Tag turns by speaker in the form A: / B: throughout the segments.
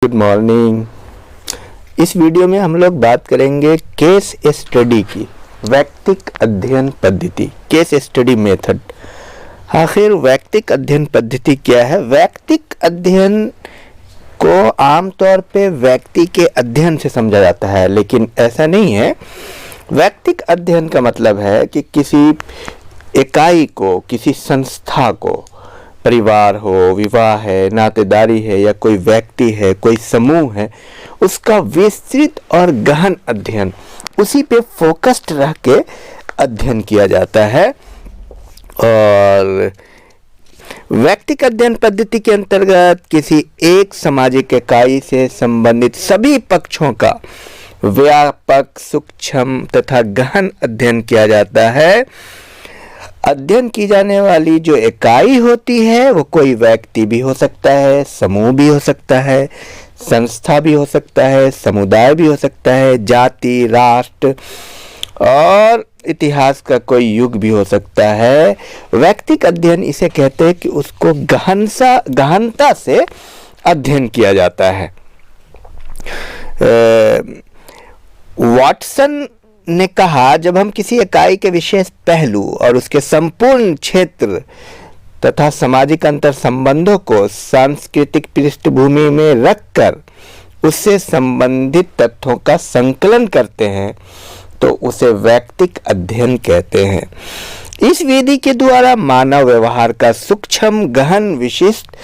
A: Good morning. इस video में हम लोग बात करेंगे केस स्टडी की, वैयक्तिक अध्ययन पद्धति, केस स्टडी मेथड। आखिर वैयक्तिक अध्ययन पद्धति क्या है? वैयक्तिक अध्ययन को आमतौर पे व्यक्ति के अध्ययन से समझा जाता है, लेकिन ऐसा नहीं है। वैयक्तिक अध्ययन का मतलब है कि किसी इकाई को, किसी संस्था को, परिवार हो, विवाह है, नातेदारी है, या कोई व्यक्ति है, कोई समूह है, उसका विस्तृत और गहन अध्ययन, उसी पे फोकस्ड रह के अध्ययन किया जाता है। और वैयक्तिक अध्ययन पद्धति के अंतर्गत किसी एक सामाजिक इकाई से संबंधित सभी पक्षों का व्यापक, सूक्ष्म तथा गहन अध्ययन किया जाता है। अध्ययन की जाने वाली जो इकाई होती है वो कोई व्यक्ति भी हो सकता है, समूह भी हो सकता है, संस्था भी हो सकता है, समुदाय भी हो सकता है, जाति, राष्ट्र और इतिहास का कोई युग भी हो सकता है। वैयक्तिक अध्ययन इसे कहते हैं कि उसको गहनता से अध्ययन किया जाता है। वाटसन ने कहा, जब हम किसी इकाई के विशेष पहलू और उसके संपूर्ण क्षेत्र तथा सामाजिक अंतर संबंधों को सांस्कृतिक पृष्ठभूमि में रखकर उससे संबंधित तथ्यों का संकलन करते हैं तो उसे वैयक्तिक अध्ययन कहते हैं। इस विधि के द्वारा मानव व्यवहार का सूक्ष्म, गहन, विशिष्ट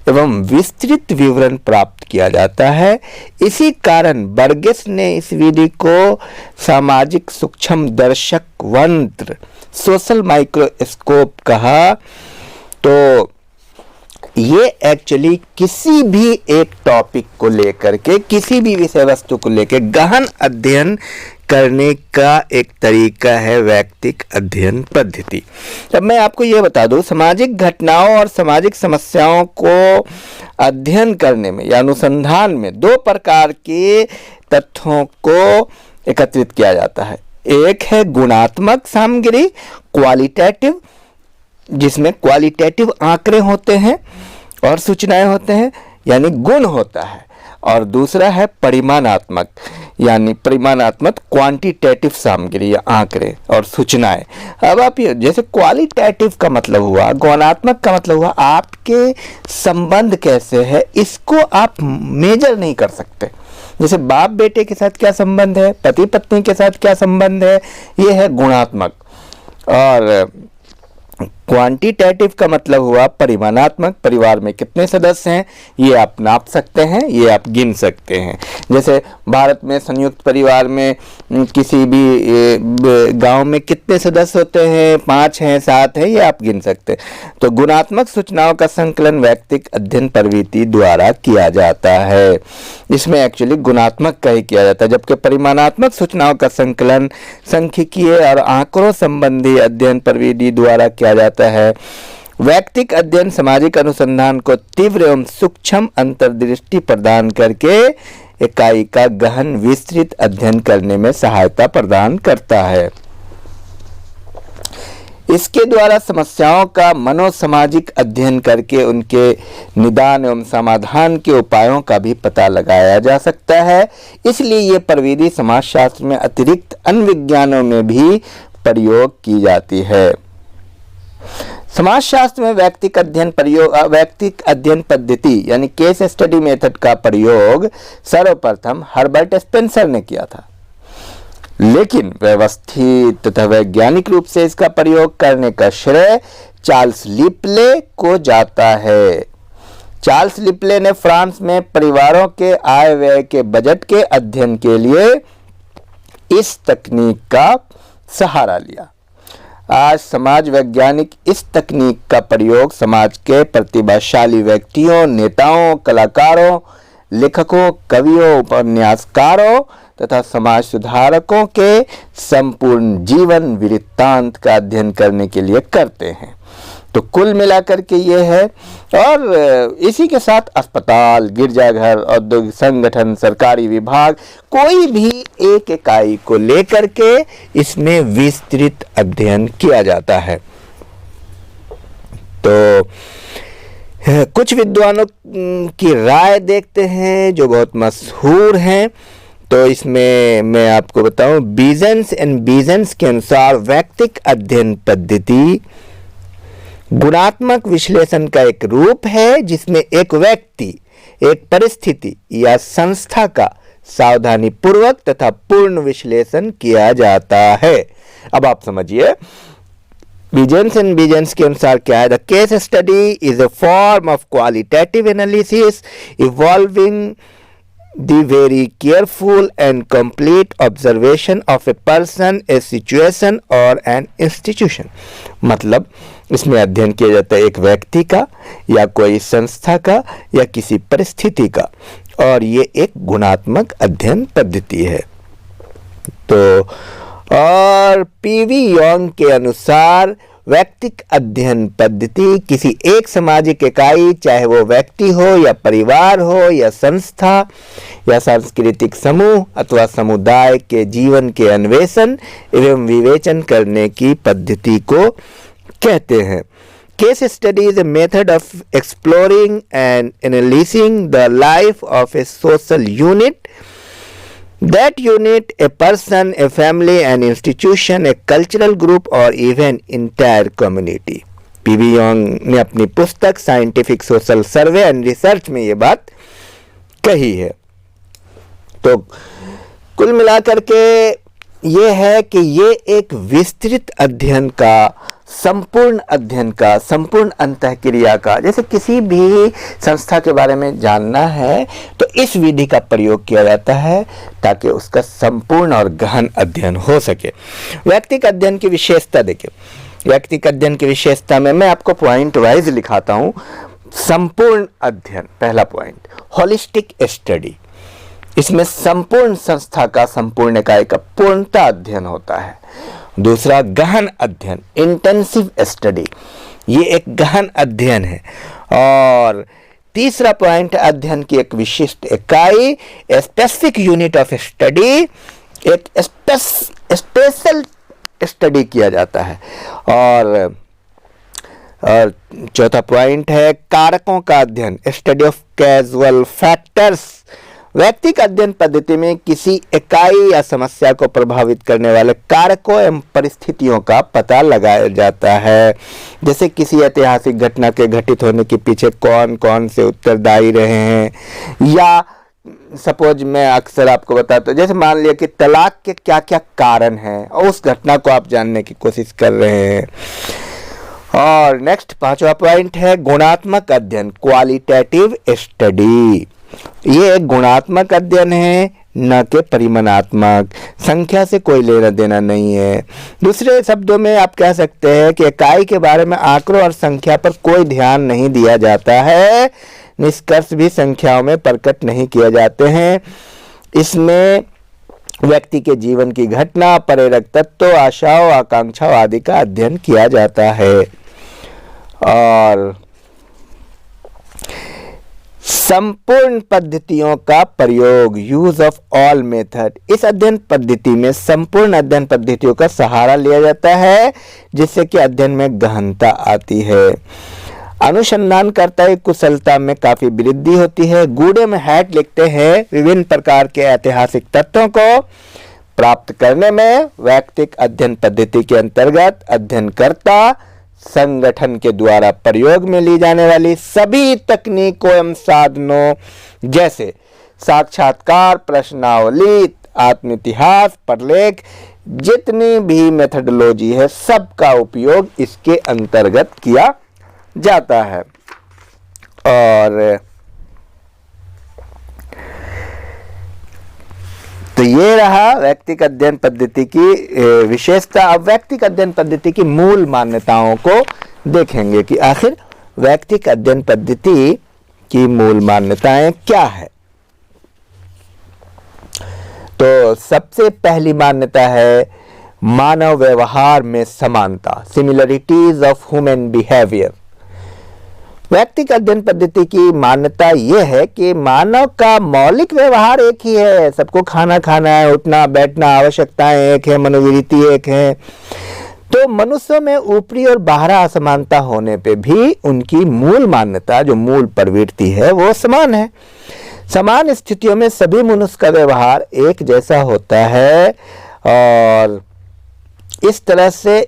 A: एवं विस्तृत विवरण प्राप्त किया जाता है। इसी कारण बर्गेस ने इस विधि को सामाजिक सूक्ष्म दर्शक यंत्र, सोशल माइक्रोस्कोप कहा। तो ये एक्चुअली किसी भी एक टॉपिक को लेकर के, किसी भी विषय वस्तु को लेकर गहन अध्ययन करने का एक तरीका है वैयक्तिक अध्ययन पद्धति। अब मैं आपको ये बता दूं, सामाजिक घटनाओं और सामाजिक समस्याओं को अध्ययन करने में या अनुसंधान में दो प्रकार के तथ्यों को एकत्रित किया जाता है। एक है गुणात्मक सामग्री, क्वालिटेटिव, जिसमें क्वालिटेटिव आंकड़े होते हैं और सूचनाएं होते हैं, यानी गुण होता है। और दूसरा है परिमाणात्मक, यानी परिमाणात्मक क्वांटिटेटिव सामग्री या आंकड़े और सूचनाएं। अब आप ये, जैसे क्वालिटेटिव का मतलब हुआ, गुणात्मक का मतलब हुआ आपके संबंध कैसे है, इसको आप मेजर नहीं कर सकते। जैसे बाप बेटे के साथ क्या संबंध है, पति पत्नी के साथ क्या संबंध है, ये है गुणात्मक। और क्वांटिटेटिव का मतलब हुआ परिमाणात्मक, परिवार में कितने सदस्य हैं ये आप नाप सकते हैं, ये आप गिन सकते हैं। जैसे भारत में संयुक्त परिवार में किसी भी गांव में कितने सदस्य होते हैं, 5 हैं, 7 हैं, ये आप गिन सकते हैं। तो गुणात्मक सूचनाओं का संकलन वैयक्तिक अध्ययन प्रवृत्ति द्वारा किया जाता है। इसमें एक्चुअली गुणात्मक का ही किया जाता है, जबकि परिमाणात्मक सूचनाओं का संकलन सांख्यिकीय और आंकड़ों संबंधी अध्ययन प्रवृत्ति द्वारा किया जाता है। वैयक्तिक अध्ययन सामाजिक अनुसंधान को तीव्र एवं सूक्ष्म अंतर्दृष्टि प्रदान करके इकाई का गहन, विस्तृत अध्ययन करने में सहायता प्रदान करता है। इसके द्वारा समस्याओं का मनोसामाजिक अध्ययन करके उनके निदान एवं समाधान के उपायों का भी पता लगाया जा सकता है। इसलिए ये प्रविधि समाजशास्त्र में अतिरिक्त अन्य विज्ञानों में भी प्रयोग की जाती है। समाजशास्त्र में वैयक्तिक अध्ययन पद्धति यानी केस स्टडी मेथड का प्रयोग सर्वप्रथम हर्बर्ट स्पेंसर ने किया था, लेकिन व्यवस्थित तथा वैज्ञानिक रूप से इसका प्रयोग करने का श्रेय चार्ल्स लिपले को जाता है। चार्ल्स लिपले ने फ्रांस में परिवारों के आय व्यय के बजट के अध्ययन के लिए इस तकनीक का सहारा लिया। आज समाज वैज्ञानिक इस तकनीक का प्रयोग समाज के प्रतिभाशाली व्यक्तियों, नेताओं, कलाकारों, लेखकों, कवियों, उपन्यासकारों तथा समाज सुधारकों के संपूर्ण जीवन वृत्तांत का अध्ययन करने के लिए करते हैं। तो कुल मिलाकर के ये है। और इसी के साथ अस्पताल, गिरजाघर, औद्योगिक संगठन, सरकारी विभाग, कोई भी एक इकाई को लेकर के इसमें विस्तृत अध्ययन किया जाता है। तो कुछ विद्वानों की राय देखते हैं जो बहुत मशहूर हैं। तो इसमें मैं आपको बताऊं, बीजेंस एंड बीजेंस के अनुसार वैयक्तिक अध्ययन पद्धति गुणात्मक विश्लेषण का एक रूप है जिसमें एक व्यक्ति, एक परिस्थिति या संस्था का सावधानी पूर्वक तथा पूर्ण विश्लेषण किया जाता है। अब आप समझिए, बीजेंस एंड बीजेंस के अनुसार क्या है? The case study is a form of qualitative analysis evolving the very careful and complete observation of a person, a situation or an institution। मतलब इसमें अध्ययन किया जाता है एक व्यक्ति का या कोई संस्था का या किसी परिस्थिति का, और ये एक गुणात्मक अध्ययन पद्धति है। तो और पीवी योंग के अनुसार वैयक्तिक अध्ययन पद्धति किसी एक सामाजिक इकाई, चाहे वो व्यक्ति हो या परिवार हो या संस्था या सांस्कृतिक समूह अथवा समुदाय के जीवन के अन्वेषण एवं विवेचन करने की पद्धति को कहते हैं। Case study is a method of exploring and analysing the life of a social unit, that unit a person, a family, an institution, a cultural group or even entire community। PV Yong ने अपनी पुस्तक scientific social survey and research में ये बात कही है। तो कुल मिलाकर के ये है कि ये एक विस्तृत अध्ययन का, संपूर्ण अध्ययन का, संपूर्ण अंतःक्रिया का, जैसे किसी भी संस्था के बारे में जानना है तो इस विधि का प्रयोग किया जाता है ताकि उसका संपूर्ण और गहन अध्ययन हो सके। व्यक्तिगत अध्ययन की विशेषता देखिए, व्यक्तिगत अध्ययन की विशेषता में मैं आपको पॉइंट वाइज लिखाता हूँ। संपूर्ण अध्ययन, पहला पॉइंट, होलिस्टिक स्टडी, इसमें संपूर्ण संस्था का, संपूर्ण इकाई का पूर्णता अध्ययन होता है। दूसरा, गहन अध्ययन, इंटेंसिव स्टडी, ये एक गहन अध्ययन है। और तीसरा पॉइंट, अध्ययन की एक विशिष्ट इकाई, स्पेसिफिक यूनिट ऑफ स्टडी, एक स्पेशल स्टडी किया जाता है। और चौथा पॉइंट है कारकों का अध्ययन, स्टडी ऑफ कैजुअल फैक्टर्स। व्यक्तिगत अध्ययन पद्धति में किसी इकाई या समस्या को प्रभावित करने वाले कारकों एवं परिस्थितियों का पता लगाया जाता है। जैसे किसी ऐतिहासिक घटना के घटित होने के पीछे कौन कौन से उत्तरदायी रहे हैं, या सपोज मैं अक्सर आपको बताता हूँ, जैसे मान लिया कि तलाक के क्या क्या कारण हैं और उस घटना को आप जानने की कोशिश कर रहे हैं। और नेक्स्ट, पांचवा पॉइंट है गुणात्मक अध्ययन, क्वालिटेटिव स्टडी। ये एक गुणात्मक अध्ययन है, न कि परिमाणात्मक। संख्या से कोई लेना देना नहीं है। दूसरे शब्दों में आप कह सकते हैं कि इकाई के बारे में आंकड़ों और संख्या पर कोई ध्यान नहीं दिया जाता है, निष्कर्ष भी संख्याओं में प्रकट नहीं किए जाते हैं। इसमें व्यक्ति के जीवन की घटना, प्रेरक तत्वों, आशाओं, आकांक्षाओं आदि का अध्ययन किया जाता है। और संपूर्ण पद्धतियों का प्रयोग, यूज ऑफ ऑल मेथड, इस अध्ययन पद्धति में संपूर्ण अध्ययन पद्धतियों का सहारा लिया जाता है जिससे कि अध्ययन में गहनता आती है। अनुसंधानकर्ता की कुशलता में काफी वृद्धि होती है। गूढ़े में हैट लिखते हैं, विभिन्न प्रकार के ऐतिहासिक तथ्यों को प्राप्त करने में वैयक्तिक अध्ययन पद्धति के अंतर्गत अध्ययनकर्ता संगठन के द्वारा प्रयोग में ली जाने वाली सभी तकनीकों एवं साधनों जैसे साक्षात्कार, प्रश्नावली, आत्म इतिहास, प्रलेख, जितनी भी मेथडोलॉजी है सबका उपयोग इसके अंतर्गत किया जाता है। और तो ये रहा व्यक्तिगत अध्ययन पद्धति की विशेषता। अब व्यक्तिगत अध्ययन पद्धति की मूल मान्यताओं को देखेंगे कि आखिर व्यक्तिगत अध्ययन पद्धति की मूल मान्यताएं क्या है। तो सबसे पहली मान्यता है मानव व्यवहार में समानता, सिमिलरिटीज ऑफ ह्यूमन बिहेवियर। व्यक्तिगत अध्ययन पद्धति की मान्यता यह है कि मानव का मौलिक व्यवहार एक ही है। सबको खाना खाना है, उठना बैठना, आवश्यकताएं एक है, मनोवृत्ति एक है। तो मनुष्यों में ऊपरी और बाहरी असमानता होने पे भी उनकी मूल मान्यता, जो मूल प्रवृत्ति है, वो समान है। समान स्थितियों में सभी मनुष्य का व्यवहार एक जैसा होता है और इस तरह से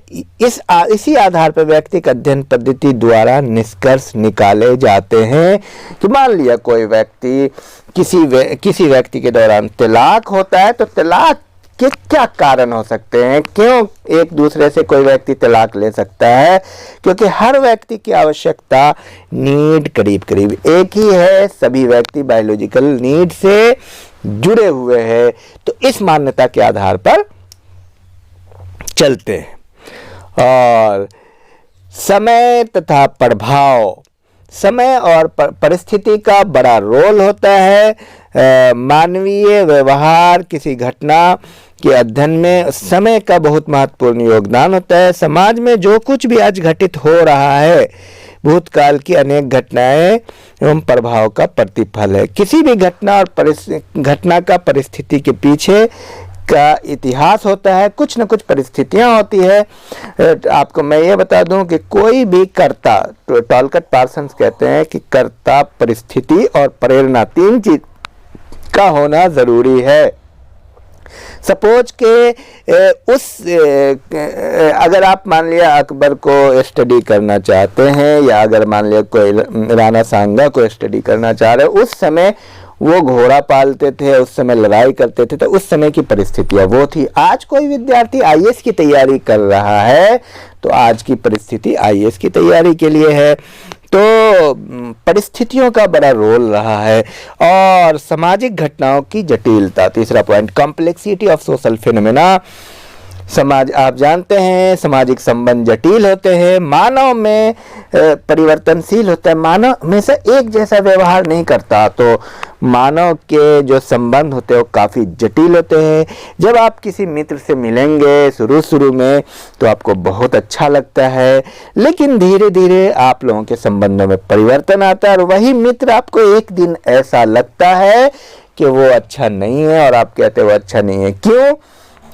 A: इसी आधार पर व्यक्तिगत अध्ययन पद्धति द्वारा निष्कर्ष निकाले जाते हैं कि मान लिया कोई व्यक्ति किसी व्यक्ति के दौरान तलाक होता है, तो तलाक के क्या कारण हो सकते हैं, क्यों एक दूसरे से कोई व्यक्ति तलाक ले सकता है? क्योंकि हर व्यक्ति की आवश्यकता, नीड करीब करीब एक ही है, सभी व्यक्ति बायोलॉजिकल नीड से जुड़े हुए हैं। तो इस मान्यता के आधार पर चलते हैं। और समय तथा प्रभाव, समय और परिस्थिति का बड़ा रोल होता है। मानवीय व्यवहार, किसी घटना के अध्ययन में समय का बहुत महत्वपूर्ण योगदान होता है। समाज में जो कुछ भी आज घटित हो रहा है, भूतकाल की अनेक घटनाएं एवं प्रभाव का प्रतिफल है। किसी भी घटना का परिस्थिति के पीछे का इतिहास होता है, कुछ न कुछ परिस्थितियां होती है। आपको मैं ये बता दूं कि कोई भी कर्ता, टॉलकट पार्सन्स कहते हैं कि कर्ता, परिस्थिति और प्रेरणा, तीन चीज का होना जरूरी है। सपोज के अगर आप मान लिया अकबर को स्टडी करना चाहते हैं, या अगर मान लिया कोई राणा सांगा को स्टडी करना चाह रहे, उस समय वो घोड़ा पालते थे, उस समय लड़ाई करते थे, तो उस समय की परिस्थितियां वो थी। आज कोई विद्यार्थी आईएएस की तैयारी कर रहा है, तो आज की परिस्थिति आईएएस की तैयारी के लिए है। तो परिस्थितियों का बड़ा रोल रहा है। और सामाजिक घटनाओं की जटिलता, तीसरा point, complexity of social phenomena. समाज, आप जानते हैं, सामाजिक संबंध जटिल होते हैं, मानव में परिवर्तनशील होता है, मानव हमेशा एक जैसा व्यवहार नहीं करता, तो मानव के जो संबंध होते हैं वो काफ़ी जटिल होते हैं। जब आप किसी मित्र से मिलेंगे शुरू में तो आपको बहुत अच्छा लगता है, लेकिन धीरे धीरे आप लोगों के संबंधों में परिवर्तन आता है और वही मित्र आपको एक दिन ऐसा लगता है कि वो अच्छा नहीं है और आप कहते हैं वो अच्छा नहीं है। क्यों?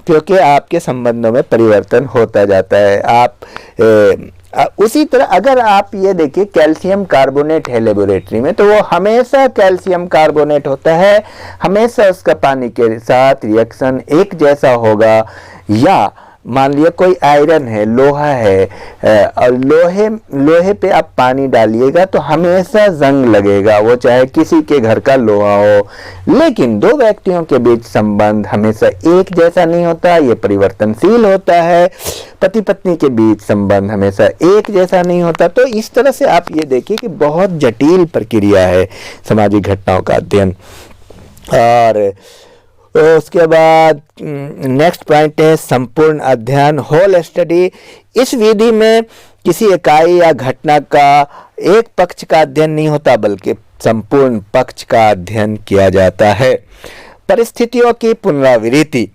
A: क्योंकि आपके संबंधों में परिवर्तन होता जाता है। आप उसी तरह अगर आप ये देखिए, कैल्शियम कार्बोनेट है लेबोरेटरी में, तो वो हमेशा कैल्शियम कार्बोनेट होता है, हमेशा उसका पानी के साथ रिएक्शन एक जैसा होगा। या मान लिया कोई आयरन है, लोहा है, और लोहे पे आप पानी डालिएगा तो हमेशा जंग लगेगा, वो चाहे किसी के घर का लोहा हो। लेकिन दो व्यक्तियों के बीच संबंध हमेशा एक जैसा नहीं होता, ये परिवर्तनशील होता है। पति पत्नी के बीच संबंध हमेशा एक जैसा नहीं होता। तो इस तरह से आप ये देखिए कि बहुत जटिल प्रक्रिया है सामाजिक घटनाओं का अध्ययन। और उसके बाद नेक्स्ट पॉइंट है संपूर्ण अध्ययन, होल स्टडी। इस विधि में किसी इकाई या घटना का एक पक्ष का अध्ययन नहीं होता, बल्कि संपूर्ण पक्ष का अध्ययन किया जाता है। परिस्थितियों की पुनरावृत्ति,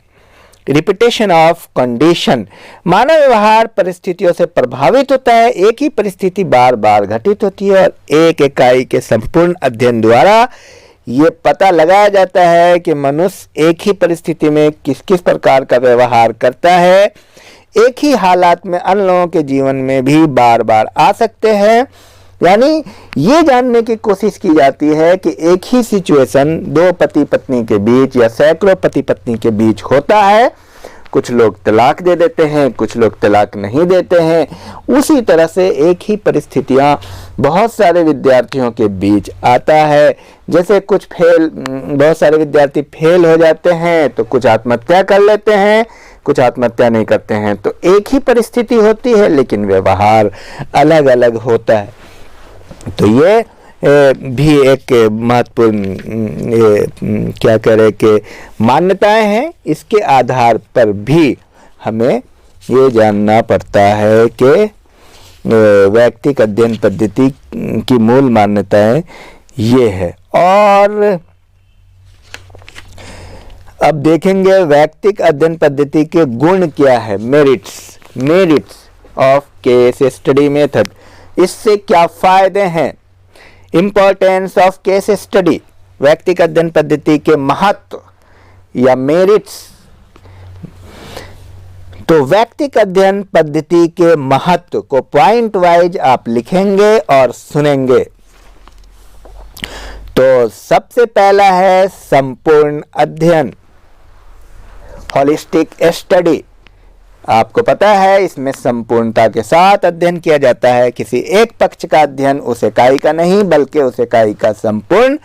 A: रिपीटेशन ऑफ कंडीशन। मानव व्यवहार परिस्थितियों से प्रभावित होता है। एक ही परिस्थिति बार बार घटित होती है और एक इकाई के संपूर्ण अध्ययन द्वारा ये पता लगाया जाता है कि मनुष्य एक ही परिस्थिति में किस किस प्रकार का व्यवहार करता है। एक ही हालात में अन्य लोगों के जीवन में भी बार बार आ सकते हैं। यानी ये जानने की कोशिश की जाती है कि एक ही सिचुएशन दो पति पत्नी के बीच या सैकड़ों पति पत्नी के बीच होता है। कुछ लोग तलाक दे देते हैं, कुछ लोग तलाक नहीं देते हैं। उसी तरह से एक ही परिस्थितियां बहुत सारे विद्यार्थियों के बीच आता है। जैसे बहुत सारे विद्यार्थी फेल हो जाते हैं तो कुछ आत्महत्या कर लेते हैं, कुछ आत्महत्या नहीं करते हैं। तो एक ही परिस्थिति होती है लेकिन व्यवहार अलग अलग होता है। तो ये भी एक महत्वपूर्ण क्या कह रहे कि मान्यताएं हैं। इसके आधार पर भी हमें ये जानना पड़ता है कि व्यक्तिगत अध्ययन पद्धति की मूल मान्यताएं ये है। और अब देखेंगे व्यक्तिगत अध्ययन पद्धति के गुण क्या है, merits of case study method. इससे क्या फायदे हैं? इंपॉर्टेंस ऑफ केस स्टडी, व्यक्तिगत अध्ययन पद्धति के महत्व या मेरिट्स। तो व्यक्तिक अध्ययन पद्धति के महत्व को पॉइंट वाइज आप लिखेंगे और सुनेंगे। तो सबसे पहला है संपूर्ण अध्ययन, होलिस्टिक स्टडी। आपको पता है इसमें संपूर्णता के साथ अध्ययन किया जाता है। किसी एक पक्ष का अध्ययन उस इकाई का नहीं बल्कि उस इकाई का संपूर्ण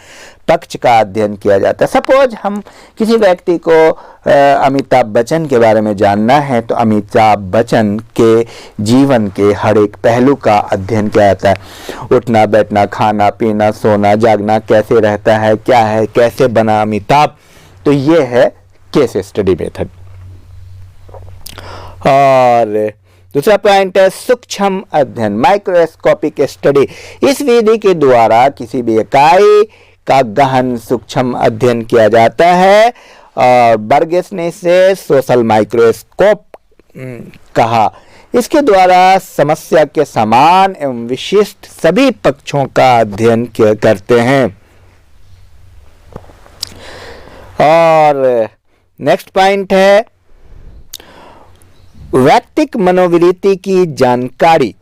A: पक्ष का अध्ययन किया जाता है। सपोज हम किसी व्यक्ति को अमिताभ बच्चन के बारे में जानना है तो अमिताभ बच्चन के जीवन के हर एक पहलू का अध्ययन किया जाता है। उठना बैठना, खाना पीना, सोना जागना, कैसे रहता है, क्या है, कैसे बना अमिताभ। तो ये है केस स्टडी मेथड। और दूसरा पॉइंट है सूक्ष्म अध्ययन, माइक्रोस्कोपिक स्टडी। इस विधि के द्वारा किसी भी इकाई का गहन सूक्ष्म अध्ययन किया जाता है और बर्गेस ने इसे सोशल माइक्रोस्कोप कहा। इसके द्वारा समस्या के समान एवं विशिष्ट सभी पक्षों का अध्ययन करते हैं। और नेक्स्ट पॉइंट है व्यक्तिक मनोवृत्ति की जानकारी,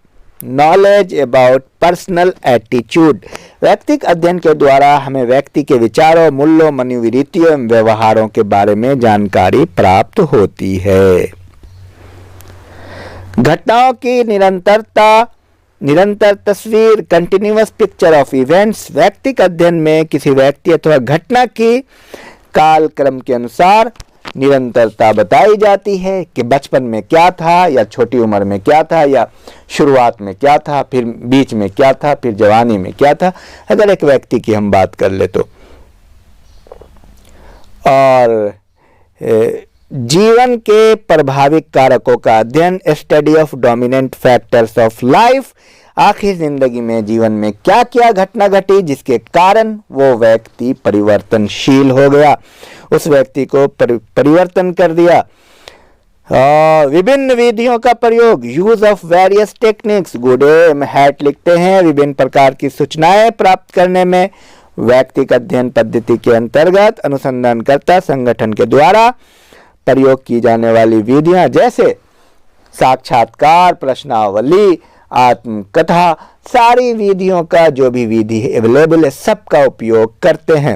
A: नॉलेज अबाउट पर्सनल एटीट्यूड। व्यक्तिक अध्ययन के द्वारा हमें व्यक्ति के विचारों, मूल्यों, मनोवृत्तियों एवं व्यवहारों के बारे में जानकारी प्राप्त होती है। घटनाओं की निरंतर तस्वीर, कंटिन्यूअस पिक्चर ऑफ इवेंट्स। व्यक्तिक अध्ययन में किसी व्यक्ति अथवा घटना की कालक्रम के अनुसार निरंतरता बताई जाती है कि बचपन में क्या था, या छोटी उम्र में क्या था, या शुरुआत में क्या था, फिर बीच में क्या था, फिर जवानी में क्या था, अगर एक व्यक्ति की हम बात कर ले तो। और जीवन के प्रभावित कारकों का अध्ययन, study of dominant factors of life. आखिर जिंदगी में जीवन में क्या क्या घटना घटी जिसके कारण वो व्यक्ति परिवर्तनशील हो गया, उस व्यक्ति को परिवर्तन कर दिया। विभिन्न विधियों का प्रयोग, यूज ऑफ वेरियस टेक्निक्स। गुडे हैट लिखते हैं विभिन्न प्रकार की सूचनाएं प्राप्त करने में व्यक्तिक अध्ययन पद्धति के अंतर्गत अनुसंधानकर्ता संगठन के द्वारा प्रयोग की जाने वाली विधियां जैसे साक्षात्कार, प्रश्नावली, आत्मकथा, सारी विधियों का जो भी विधि अवेलेबल है सबका उपयोग करते हैं।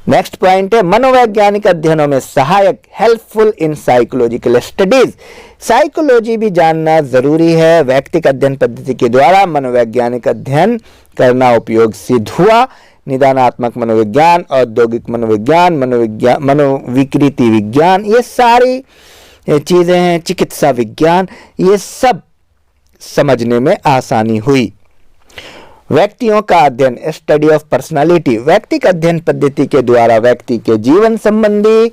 A: नेक्स्ट पॉइंट है मनोवैज्ञानिक अध्ययनों में सहायक, helpful in psychological studies. Psychology भी जानना जरूरी है। व्यक्तिक अध्ययन पद्धति के द्वारा मनोवैज्ञानिक अध्ययन करना उपयोग सिद्ध हुआ। निदानात्मक मनोविज्ञान, औद्योगिक मनोविज्ञान, मनोविकृति विज्ञान, ये सारी चीजें हैं, चिकित्सा विज्ञान, ये सब समझने में आसानी हुई। व्यक्तियों का अध्ययन, स्टडी ऑफ पर्सनालिटी। व्यक्तिक अध्ययन पद्धति के द्वारा व्यक्ति के जीवन संबंधी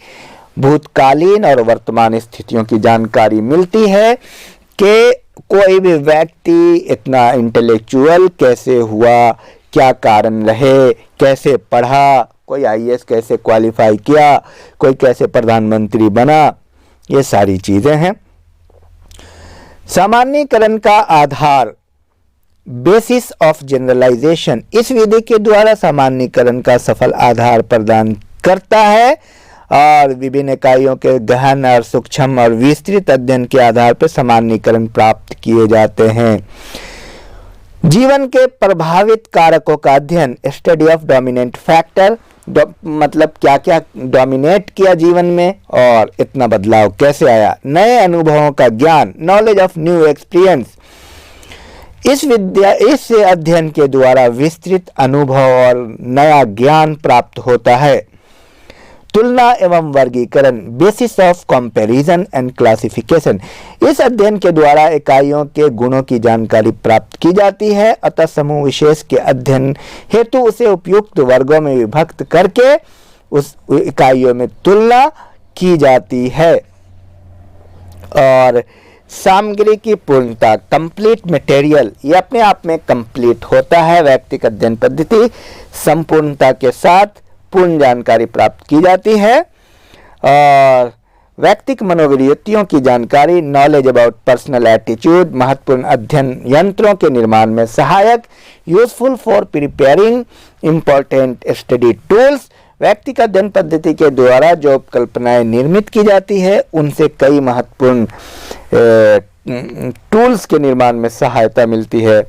A: भूतकालीन और वर्तमान स्थितियों की जानकारी मिलती है कि कोई भी व्यक्ति इतना इंटेलेक्चुअल कैसे हुआ, क्या कारण रहे, कैसे पढ़ा, कोई आईएएस कैसे क्वालिफाई किया, कोई कैसे प्रधानमंत्री बना, ये सारी चीजें हैं। सामान्यीकरण का आधार, बेसिस ऑफ जनरलाइजेशन। इस विधि के द्वारा सामान्यीकरण का सफल आधार प्रदान करता है और विभिन्न इकाइयों के गहन और सूक्ष्म और विस्तृत अध्ययन के आधार पर सामान्यीकरण प्राप्त किए जाते हैं। जीवन के प्रभावित कारकों का अध्ययन, स्टडी ऑफ डोमिनेंट फैक्टर, मतलब क्या क्या डोमिनेट किया जीवन में और इतना बदलाव कैसे आया। नए अनुभवों का ज्ञान, नॉलेज ऑफ न्यू एक्सपीरियंस। इस अध्ययन के द्वारा विस्तृत अनुभव और नया ज्ञान प्राप्त होता है। तुलना एवं वर्गीकरण, basis of comparison and classification. इस अध्ययन के द्वारा इकाइयों के गुणों की जानकारी प्राप्त की जाती है, अतः समूह विशेष के अध्ययन हेतु उसे उपयुक्त वर्गों में विभक्त करके उस इकाइयों में तुलना की जाती है। और सामग्री की पूर्णता, कंप्लीट मटेरियल, ये अपने आप में कंप्लीट होता है। व्यक्तिक अध्ययन पद्धति संपूर्णता के साथ पूर्ण जानकारी प्राप्त की जाती है। और व्यक्तिक मनोवृत्तियों की जानकारी, नॉलेज अबाउट पर्सनल एटीट्यूड, महत्वपूर्ण अध्ययन यंत्रों के निर्माण में सहायक, useful for preparing important study tools. व्यक्तिगत अध्ययन पद्धति के द्वारा जो कल्पनाएं निर्मित की जाती है उनसे कई महत्वपूर्ण टूल्स के निर्माण में सहायता मिलती है,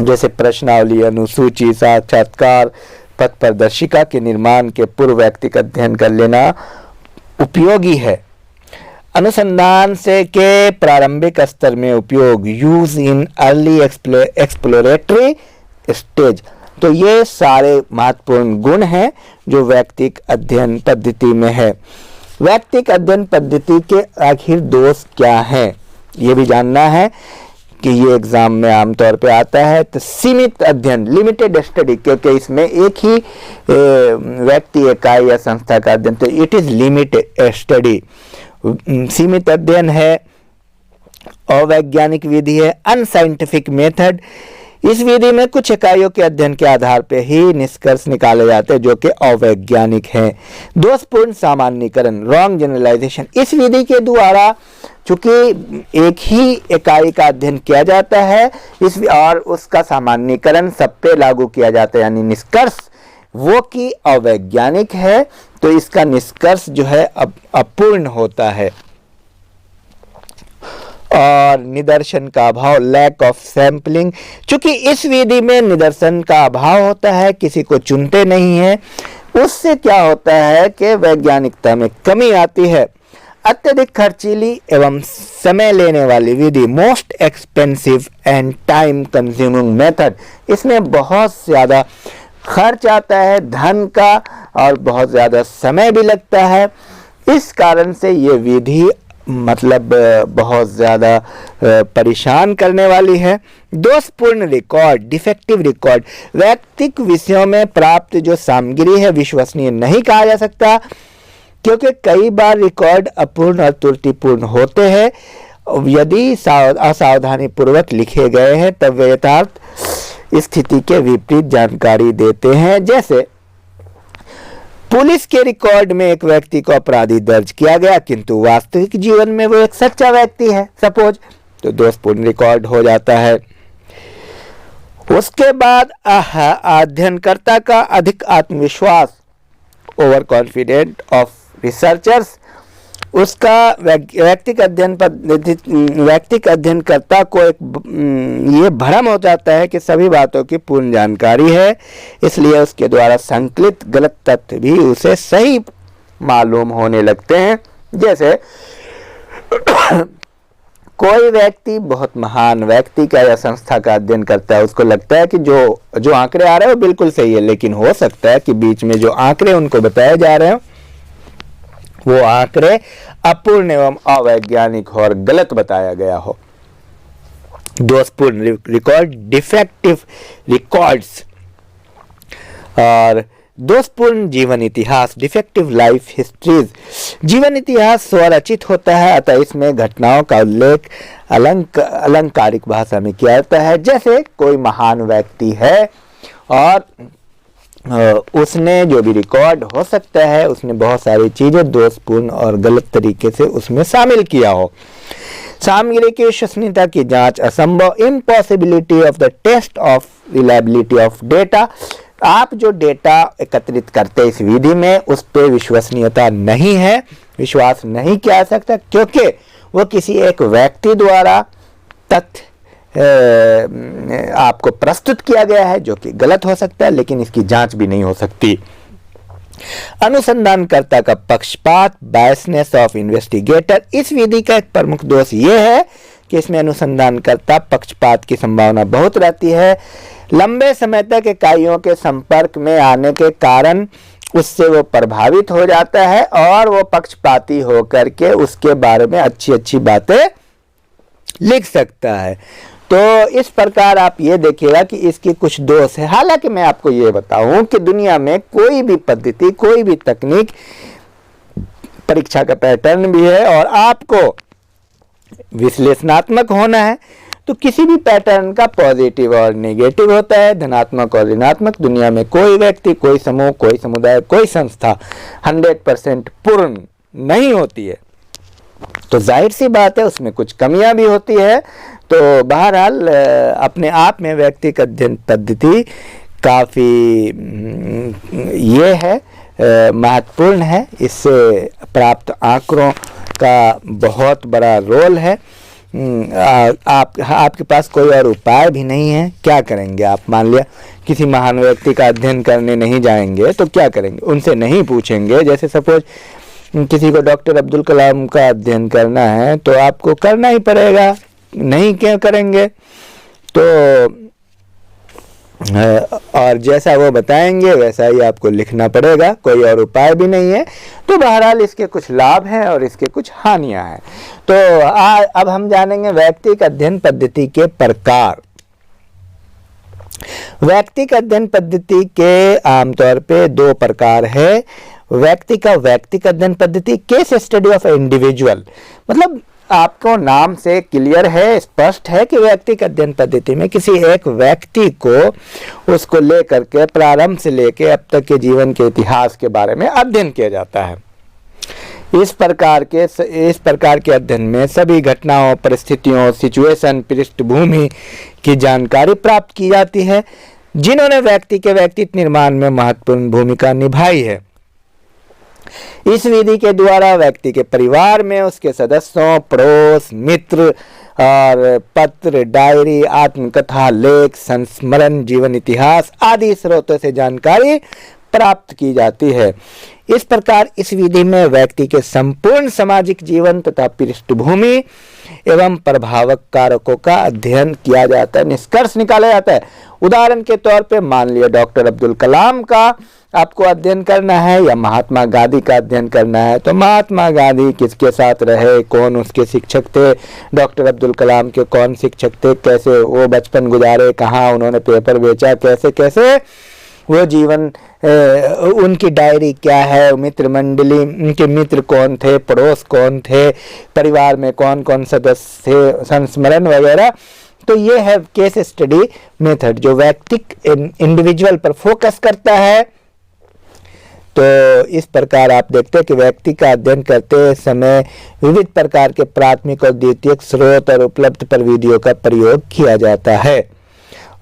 A: जैसे प्रश्नावली, अनुसूची, साक्षात्कार, पथ प्रदर्शिका के निर्माण के पूर्व व्यक्तिगत अध्ययन कर लेना उपयोगी है। अनुसंधान से के प्रारंभिक स्तर में उपयोग, use in early exploratory stage. तो ये सारे महत्वपूर्ण गुण हैं जो व्यक्तिगत अध्ययन पद्धति में है। व्यक्तिगत अध्ययन पद्धति के आखिर दोष क्या हैं, ये भी जानना है कि ये एग्जाम में आमतौर पे आता है। तो सीमित अध्ययन, लिमिटेड स्टडी, क्योंकि इसमें एक ही व्यक्ति, इकाई या संस्था का अध्ययन, तो इट इज लिमिटेड स्टडी। सीमित अध्ययन है, अवैज्ञानिक विधि है, अनसाइंटिफिक मेथड। इस विधि में कुछ इकाइयों के अध्ययन के आधार पर ही निष्कर्ष निकाले जाते हैं जो कि अवैज्ञानिक हैं। दोषपूर्ण सामान्यीकरण, रॉन्ग जनरलाइजेशन। इस विधि के द्वारा चूंकि एक ही इकाई का अध्ययन किया जाता है और उसका सामान्यीकरण सब पे लागू किया जाता है, यानी निष्कर्ष वो कि अवैज्ञानिक है, तो इसका निष्कर्ष जो है अपूर्ण होता है। और निदर्शन का अभाव, लैक ऑफ सैंपलिंग। चूंकि इस विधि में निदर्शन का अभाव होता है, किसी को चुनते नहीं है, उससे क्या होता है कि वैज्ञानिकता में कमी आती है। अत्यधिक खर्चीली एवं समय लेने वाली विधि, most expensive and time consuming method. इसमें बहुत ज़्यादा खर्च आता है धन का और बहुत ज़्यादा समय भी लगता है। इस कारण से ये विधि मतलब बहुत ज़्यादा परेशान करने वाली है। दोषपूर्ण रिकॉर्ड, डिफेक्टिव रिकॉर्ड। व्यक्तिगत विषयों में प्राप्त जो सामग्री है विश्वसनीय नहीं कहा जा सकता, क्योंकि कई बार रिकॉर्ड अपूर्ण और त्रुटिपूर्ण होते हैं। यदि असावधानी पूर्वक लिखे गए हैं तब वे यथार्थ स्थिति के विपरीत जानकारी देते हैं। जैसे पुलिस के रिकॉर्ड में एक व्यक्ति को अपराधी दर्ज किया गया, किंतु वास्तविक जीवन में वो एक सच्चा व्यक्ति है सपोज, तो दोषपूर्ण रिकॉर्ड हो जाता है। उसके बाद अध्ययनकर्ता का अधिक आत्मविश्वास, ओवर कॉन्फिडेंट ऑफ रिसर्चर्स। उसका व्यक्तिगत अध्ययनकर्ता को एक ये भ्रम हो जाता है कि सभी बातों की पूर्ण जानकारी है, इसलिए उसके द्वारा संकलित गलत तथ्य भी उसे सही मालूम होने लगते हैं। जैसे कोई व्यक्ति बहुत महान व्यक्ति का या संस्था का अध्ययन करता है, उसको लगता है कि जो आंकड़े आ रहे हैं वो बिल्कुल सही है, लेकिन हो सकता है कि बीच में जो आंकड़े उनको बताए जा रहे हैं वो आंकड़े अपूर्ण एवं अवैज्ञानिक हो और गलत बताया गया हो। दोषपूर्ण रिकॉर्ड, डिफेक्टिव रिकॉर्ड्स। और दोषपूर्ण जीवन इतिहास, डिफेक्टिव लाइफ हिस्ट्रीज। जीवन इतिहास स्वरचित होता है, अतः इसमें घटनाओं का उल्लेख अलंकारिक भाषा में किया जाता है। जैसे कोई महान व्यक्ति है और उसने जो भी रिकॉर्ड हो सकता है उसने बहुत सारी चीजें दोषपूर्ण और गलत तरीके से उसमें शामिल किया हो। सामग्री की विश्वसनीयता की जांच असंभव, impossibility of the test of reliability of data. आप जो डेटा एकत्रित करते हैं इस विधि में उस पर विश्वसनीयता नहीं है, विश्वास नहीं किया जा सकता, क्योंकि वो किसी एक व्यक्ति द्वारा तथ्य आपको प्रस्तुत किया गया है जो कि गलत हो सकता है, लेकिन इसकी जांच भी नहीं हो सकती। अनुसंधानकर्ता का पक्षपात, बायसनेस ऑफ इन्वेस्टिगेटर। इस विधि का एक प्रमुख दोष यह है कि इसमें अनुसंधानकर्ता पक्षपात की संभावना बहुत रहती है। लंबे समय तक इकाइयों के संपर्क में आने के कारण उससे वो प्रभावित हो जाता है और वो पक्षपाती होकर के उसके बारे में अच्छी अच्छी बातें लिख सकता है। तो इस प्रकार आप ये देखिएगा कि इसकी कुछ दोष है। हालांकि मैं आपको ये बताऊं कि दुनिया में कोई भी पद्धति, कोई भी तकनीक, परीक्षा का पैटर्न भी है और आपको विश्लेषणात्मक होना है, तो किसी भी पैटर्न का पॉजिटिव और नेगेटिव होता है, धनात्मक और ऋणात्मक। दुनिया में कोई व्यक्ति, कोई समूह, कोई समुदाय, कोई संस्था 100% पूर्ण नहीं होती है, तो जाहिर सी बात है उसमें कुछ कमियां भी होती है। तो बहरहाल अपने आप में व्यक्तिगत अध्ययन पद्धति काफ़ी ये है महत्वपूर्ण है। इससे प्राप्त आंकड़ों का बहुत बड़ा रोल है। आपके पास कोई और उपाय भी नहीं है, क्या करेंगे आप? मान लिया किसी महान व्यक्ति का अध्ययन करने नहीं जाएंगे तो क्या करेंगे? उनसे नहीं पूछेंगे। जैसे सपोज किसी को डॉक्टर अब्दुल कलाम का अध्ययन करना है तो आपको करना ही पड़ेगा, नहीं क्या करेंगे? तो और जैसा वो बताएंगे वैसा ही आपको लिखना पड़ेगा, कोई और उपाय भी नहीं है। तो बहरहाल इसके कुछ लाभ हैं और इसके कुछ हानियां हैं। तो अब हम जानेंगे व्यक्तिक अध्ययन पद्धति के प्रकार। व्यक्तिक अध्ययन पद्धति के आमतौर पे 2 प्रकार है। व्यक्तिक अध्ययन पद्धति, केस स्टडी ऑफ इंडिविजुअल, मतलब आपको नाम से क्लियर है, स्पष्ट है कि व्यक्तिक अध्ययन पद्धति में किसी एक व्यक्ति को उसको लेकर के प्रारंभ से लेकर अब तक के जीवन के इतिहास के बारे में अध्ययन किया जाता है। इस प्रकार के अध्ययन में सभी घटनाओं, परिस्थितियों, सिचुएशन, पृष्ठभूमि की जानकारी प्राप्त की जाती है जिन्होंने व्यक्ति के व्यक्तित्व निर्माण में महत्वपूर्ण भूमिका निभाई है। इस विधि के द्वारा व्यक्ति के परिवार में उसके सदस्यों, पड़ोस, मित्र और पत्र, डायरी, आत्मकथा, लेख, संस्मरण, जीवन इतिहास आदि स्रोतों से जानकारी प्राप्त की जाती है। इस प्रकार इस विधि में व्यक्ति के संपूर्ण सामाजिक जीवन तथा पृष्ठभूमि एवं प्रभावक कारकों का अध्ययन किया जाता है, निष्कर्ष निकाला जाता है। उदाहरण के तौर पे मान लिया डॉक्टर अब्दुल कलाम का आपको अध्ययन करना है या महात्मा गांधी का अध्ययन करना है, तो महात्मा गांधी किसके साथ रहे, कौन उसके शिक्षक थे, डॉक्टर अब्दुल कलाम के कौन शिक्षक थे, कैसे वो बचपन गुजारे, कहाँ उन्होंने पेपर बेचा, कैसे कैसे वो जीवन, उनकी डायरी क्या है, मित्र मंडली, उनके मित्र कौन थे, पड़ोस कौन थे, परिवार में कौन कौन सदस्य थे, संस्मरण वगैरह। तो ये है केस स्टडी मेथड जो व्यक्तिक इंडिविजुअल पर फोकस करता है। तो इस प्रकार आप देखते हैं कि व्यक्ति का अध्ययन करते समय विविध प्रकार के प्राथमिक और द्वितीयक स्रोत और उपलब्ध प्रविधियों का प्रयोग किया जाता है।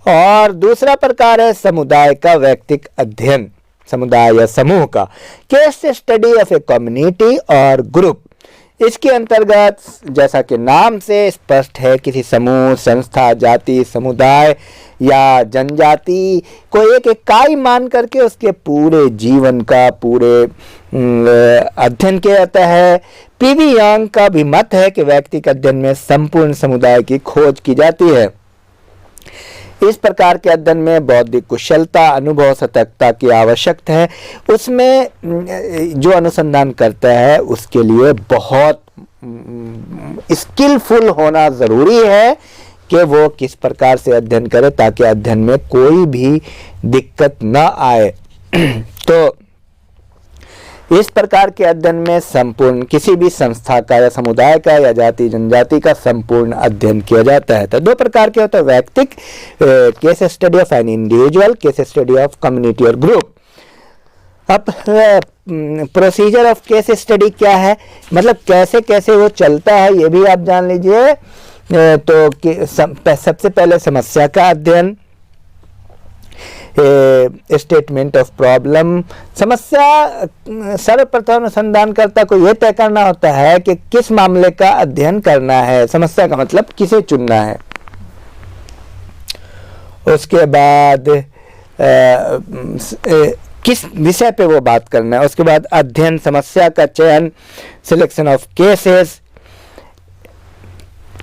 A: और दूसरा प्रकार है समुदाय का व्यक्तिक अध्ययन, समुदाय या समूह का, case study of a community और ग्रुप। इसके अंतर्गत जैसा कि नाम से स्पष्ट है किसी समूह, संस्था, जाति, समुदाय या जनजाति को एक इकाई मान करके उसके पूरे जीवन का पूरे अध्ययन किया जाता है। पीवी यांग का भी मत है कि व्यक्तिगत अध्ययन में संपूर्ण समुदाय की खोज की जाती है। इस प्रकार के अध्ययन में बौद्धिक कुशलता, अनुभव, सतर्कता की आवश्यकता है। उसमें जो अनुसंधान करता है उसके लिए बहुत स्किलफुल होना जरूरी है कि वो किस प्रकार से अध्ययन करे ताकि अध्ययन में कोई भी दिक्कत न आए। तो इस प्रकार के अध्ययन में संपूर्ण किसी भी संस्था का या समुदाय का या जाति जनजाति का संपूर्ण अध्ययन किया जाता है। तो 2 प्रकार के होते हैं, व्यक्तिक case study of an individual, case study of community और ग्रुप। अब प्रोसीजर ऑफ केस स्टडी क्या है, मतलब कैसे कैसे वो चलता है ये भी आप जान लीजिए। तो सबसे पहले समस्या का अध्ययन, स्टेटमेंट ऑफ प्रॉब्लम। समस्या सर्वप्रथम अनुसंधानकर्ता को यह तय करना होता है कि किस मामले का अध्ययन करना है। समस्या का मतलब किसे चुनना है। उसके बाद किस विषय पे वो बात करना है। उसके बाद अध्ययन, समस्या का चयन, सिलेक्शन ऑफ केसेस,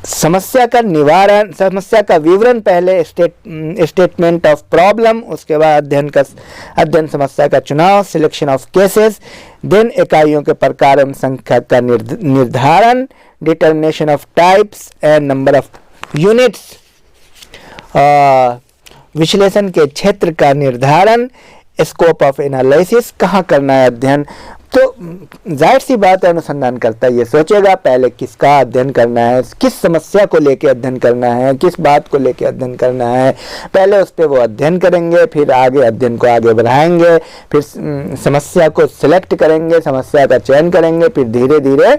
A: समस्या का निवारण, समस्या का विवरण, पहले स्टेटमेंट ऑफ प्रॉब्लम, उसके बाद अध्ययन समस्या का चुनाव, सिलेक्शन ऑफ केसेस, देन इकाइयों के प्रकार एवं संख्या का निर्धारण, determination of types and number of units, विश्लेषण के क्षेत्र का निर्धारण, स्कोप ऑफ एनालिसिस, कहाँ करना है अध्ययन। तो जाहिर सी बात है अनुसंधान करता ये सोचेगा पहले किसका अध्ययन करना है, किस समस्या को लेकर अध्ययन करना है, किस बात को लेकर अध्ययन करना है। पहले उस पर वो अध्ययन करेंगे, फिर आगे अध्ययन को आगे बढ़ाएंगे, फिर समस्या को सिलेक्ट करेंगे, समस्या का चयन करेंगे, फिर धीरे धीरे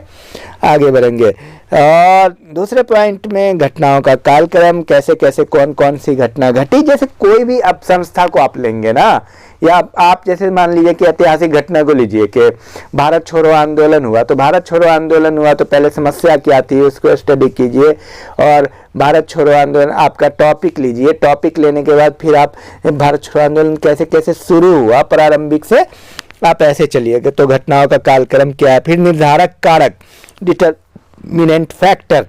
A: आगे बढ़ेंगे। और दूसरे पॉइंट में घटनाओं का कालक्रम, कैसे कैसे कौन कौन सी घटना घटी। जैसे कोई भी अब संस्था को आप लेंगे ना, या आप जैसे मान लीजिए कि ऐतिहासिक घटना को लीजिए कि भारत छोड़ो आंदोलन हुआ, तो भारत छोड़ो आंदोलन हुआ तो पहले समस्या क्या थी उसको स्टडी कीजिए, और भारत छोड़ो आंदोलन आपका टॉपिक लीजिए, टॉपिक लेने के बाद फिर आप भारत छोड़ो आंदोलन कैसे कैसे शुरू हुआ प्रारंभिक से आप ऐसे चलिएगा। तो घटनाओं का कालक्रम क्या है, फिर निर्धारक कारक, डिटरमिनेंट फैक्टर,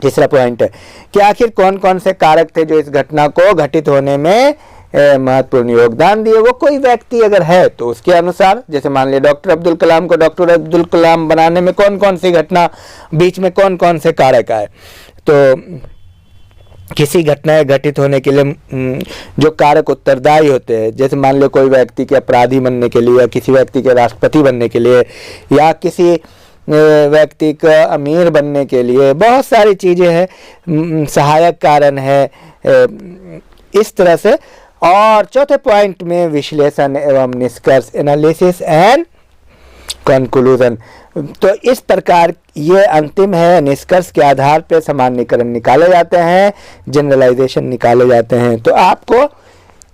A: तीसरा पॉइंट है कि आखिर कौन कौन से कारक थे जो इस घटना को घटित होने में महत्वपूर्ण योगदान दिए। वो कोई व्यक्ति अगर है तो उसके अनुसार, जैसे मान लिया डॉक्टर अब्दुल कलाम को डॉक्टर अब्दुल कलाम बनाने में कौन कौन सी घटना, बीच में कौन कौन से कारक आए। तो किसी घटना घटित होने के लिए जो कारक उत्तरदायी होते हैं, जैसे मान लो कोई व्यक्ति के अपराधी बनने के लिए, या किसी व्यक्ति के राष्ट्रपति बनने के लिए, या किसी व्यक्ति का अमीर बनने के लिए, बहुत सारी चीज़ें हैं, सहायक कारण है, इस तरह से। और चौथे पॉइंट में विश्लेषण एवं निष्कर्ष, एनालिसिस एंड कंक्लूजन। तो इस प्रकार ये अंतिम है, निष्कर्ष के आधार पर सामान्यीकरण निकाले जाते हैं, जनरलाइजेशन निकाले जाते हैं। तो आपको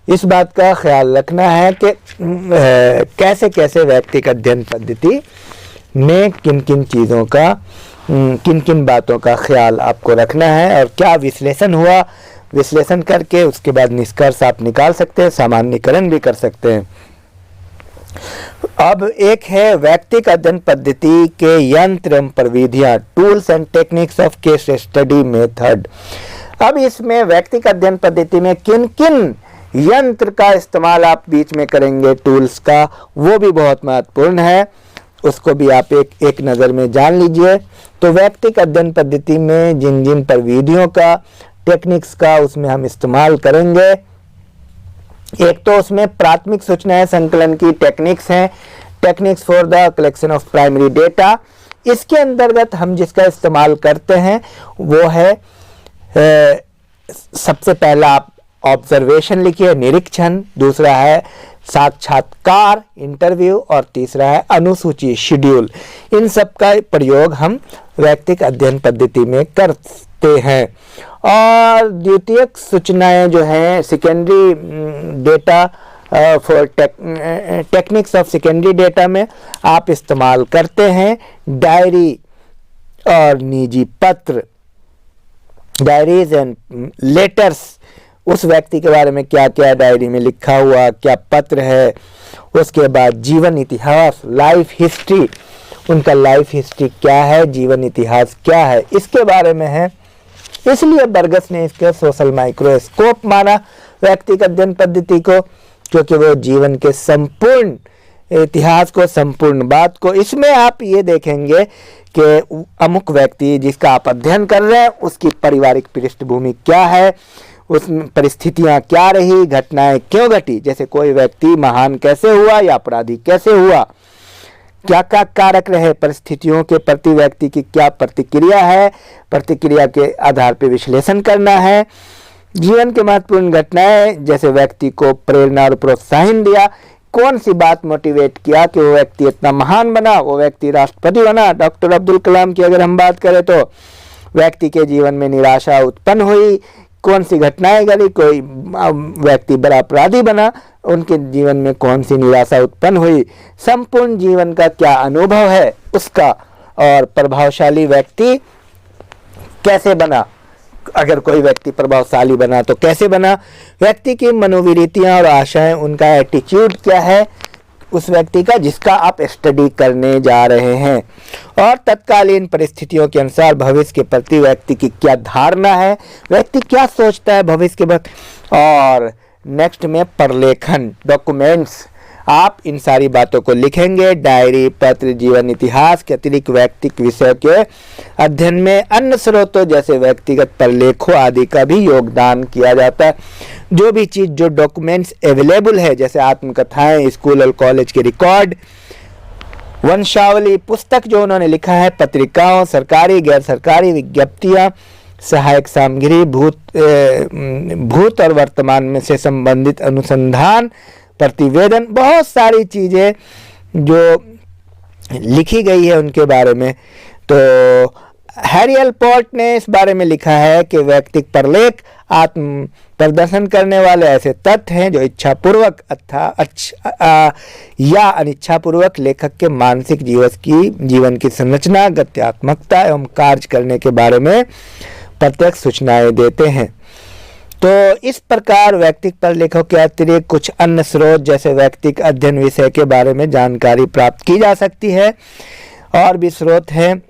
A: इस बात का ख्याल रखना है कि कैसे कैसे व्यक्तिगत अध्ययन पद्धति में किन किन चीज़ों का, किन किन बातों का ख्याल आपको रखना है, और क्या विश्लेषण हुआ, विश्लेषण करके उसके बाद निष्कर्ष आप निकाल सकते हैं, सामान्यीकरण भी कर सकते हैं। अब एक है व्यक्तिगत अध्ययन पद्धति के यंत्र एवं प्रविधियां, tools and techniques of case study method. अब इसमें व्यक्तिगत अध्ययन पद्धति में किन किन यंत्र का इस्तेमाल आप बीच में करेंगे, टूल्स का, वो भी बहुत महत्वपूर्ण है, उसको भी आप एक नज़र में जान लीजिए। तो व्यक्तिगत अध्ययन पद्धति में जिन जिन प्रविधियों का, टेक्निक्स का उसमें हम इस्तेमाल करेंगे, एक तो उसमें प्राथमिक सूचनाएं संकलन की टेक्निक्स हैं, techniques for the collection of primary data. इसके अंतर्गत हम जिसका इस्तेमाल करते हैं वो है सबसे पहला आप ऑब्जर्वेशन लिखिए, निरीक्षण, दूसरा है साक्षात्कार, इंटरव्यू, और तीसरा है अनुसूची, शेड्यूल। इन सब का प्रयोग हम व्यक्तिगत अध्ययन पद्धति में करते हैं। और द्वितीयक सूचनाएं जो हैं, secondary data for techniques of secondary data में आप इस्तेमाल करते हैं डायरी और निजी पत्र, डायरीज एंड लेटर्स, उस व्यक्ति के बारे में क्या क्या डायरी में लिखा हुआ, क्या पत्र है, उसके बाद जीवन इतिहास, लाइफ हिस्ट्री, उनका लाइफ हिस्ट्री क्या है, जीवन इतिहास क्या है, इसके बारे में है। इसलिए बर्गस ने इसके सोशल माइक्रोस्कोप माना व्यक्तिगत अध्ययन पद्धति को, क्योंकि वो जीवन के संपूर्ण इतिहास को, संपूर्ण बात को, इसमें आप ये देखेंगे कि अमुक व्यक्ति जिसका आप अध्ययन कर रहे हैं उसकी पारिवारिक पृष्ठभूमि क्या है, उस परिस्थितियां क्या रही, घटनाएं क्यों घटी, जैसे कोई व्यक्ति महान कैसे हुआ या अपराधी कैसे हुआ, क्या क्या कारक रहे, परिस्थितियों के प्रति व्यक्ति की क्या प्रतिक्रिया है, प्रतिक्रिया के आधार पर विश्लेषण करना है। जीवन के महत्वपूर्ण घटनाएं, जैसे व्यक्ति को प्रेरणा और प्रोत्साहन दिया, कौन सी बात मोटिवेट किया कि वो व्यक्ति इतना महान बना, वो व्यक्ति राष्ट्रपति बना। डॉक्टर अब्दुल कलाम की अगर हम बात करें तो व्यक्ति के जीवन में निराशा उत्पन्न हुई, कौन सी घटनाएं घटी, कोई व्यक्ति बड़ा अपराधी बना, उनके जीवन में कौन सी निराशा उत्पन्न हुई, संपूर्ण जीवन का क्या अनुभव है उसका, और प्रभावशाली व्यक्ति कैसे बना, अगर कोई व्यक्ति प्रभावशाली बना तो कैसे बना, व्यक्ति की मनोवृत्तियां और आशाएं, उनका एटीट्यूड क्या है उस व्यक्ति का जिसका आप स्टडी करने जा रहे हैं, और तत्कालीन परिस्थितियों के अनुसार भविष्य के प्रति व्यक्ति की क्या धारणा है, व्यक्ति क्या सोचता है भविष्य के बारे। और नेक्स्ट में प्रलेखन, डॉक्यूमेंट्स, आप इन सारी बातों को लिखेंगे। डायरी, पत्र, जीवन इतिहास के अतिरिक्त व्यक्तिगत विषय के अध्ययन में अन्य स्रोतों जैसे व्यक्तिगत प्रलेखों आदि का भी योगदान किया जाता है। जो भी चीज़, जो डॉक्यूमेंट्स अवेलेबल है, जैसे आत्मकथाएं, स्कूल और कॉलेज के रिकॉर्ड, वंशावली, पुस्तक जो उन्होंने लिखा है, पत्रिकाओं, सरकारी गैर सरकारी विज्ञप्तियाँ, सहायक सामग्री, भूत और वर्तमान में से संबंधित अनुसंधान, प्रतिवेदन, बहुत सारी चीज़ें जो लिखी गई है उनके बारे में। तो हैरियल पोर्ट ने इस बारे में लिखा है कि व्यक्तिक परलेख आत्म प्रदर्शन करने वाले ऐसे तथ्य हैं जो इच्छापूर्वक या अनिच्छापूर्वक लेखक के मानसिक जीवन की संरचना, गत्यात्मकता एवं कार्य करने के बारे में प्रत्यक्ष सूचनाएं देते हैं। तो इस प्रकार व्यक्तिक परलेखों के अतिरिक्त कुछ अन्य स्रोत जैसे व्यक्तिक अध्ययन विषय के बारे में जानकारी प्राप्त की जा सकती है। और भी स्रोत हैं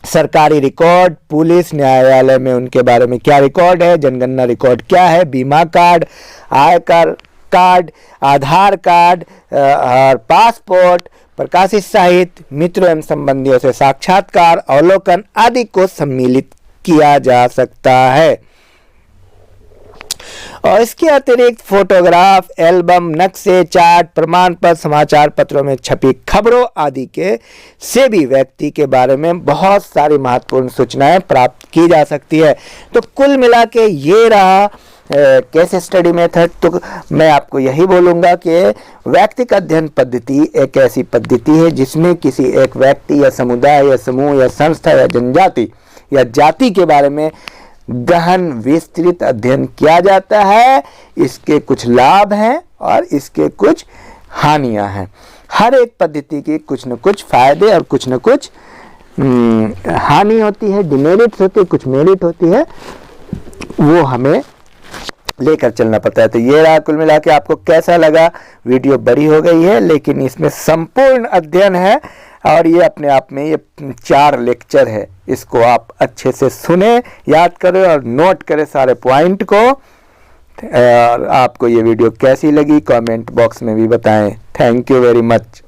A: सरकारी रिकॉर्ड, पुलिस न्यायालय में उनके बारे में क्या रिकॉर्ड है, जनगणना रिकॉर्ड क्या है, बीमा कार्ड, आयकर कार्ड, आधार कार्ड और पासपोर्ट, प्रकाशित साहित्य, मित्रों एवं संबंधियों से साक्षात्कार, अवलोकन आदि को सम्मिलित किया जा सकता है। और इसके अतिरिक्त फोटोग्राफ, एल्बम, नक्शे, चार्ट, प्रमाण पत्र, समाचार पत्रों में छपी खबरों आदि के से भी व्यक्ति के बारे में बहुत सारी महत्वपूर्ण सूचनाएं प्राप्त की जा सकती है। तो कुल मिला के ये रहा केस स्टडी मेथड। तो मैं आपको यही बोलूँगा कि व्यक्तिक अध्ययन पद्धति एक ऐसी पद्धति है जिसमें किसी एक व्यक्ति या समुदाय या समूह या संस्था या जनजाति या जाति के बारे में गहन विस्तृत अध्ययन किया जाता है। इसके कुछ लाभ हैं और इसके कुछ हानियां हैं। हर एक पद्धति की कुछ न कुछ फायदे और कुछ न कुछ हानि होती है, डिमेरिट्स होती है, कुछ मेरिट होती है, वो हमें लेकर चलना पड़ता है। तो ये रहा कुल मिला के। आपको कैसा लगा? वीडियो बड़ी हो गई है लेकिन इसमें संपूर्ण अध्ययन है और ये अपने आप में ये 4 लेक्चर है। इसको आप अच्छे से सुने, याद करें और नोट करें सारे पॉइंट को। और आपको ये वीडियो कैसी लगी कमेंट बॉक्स में भी बताएं। Thank you very much.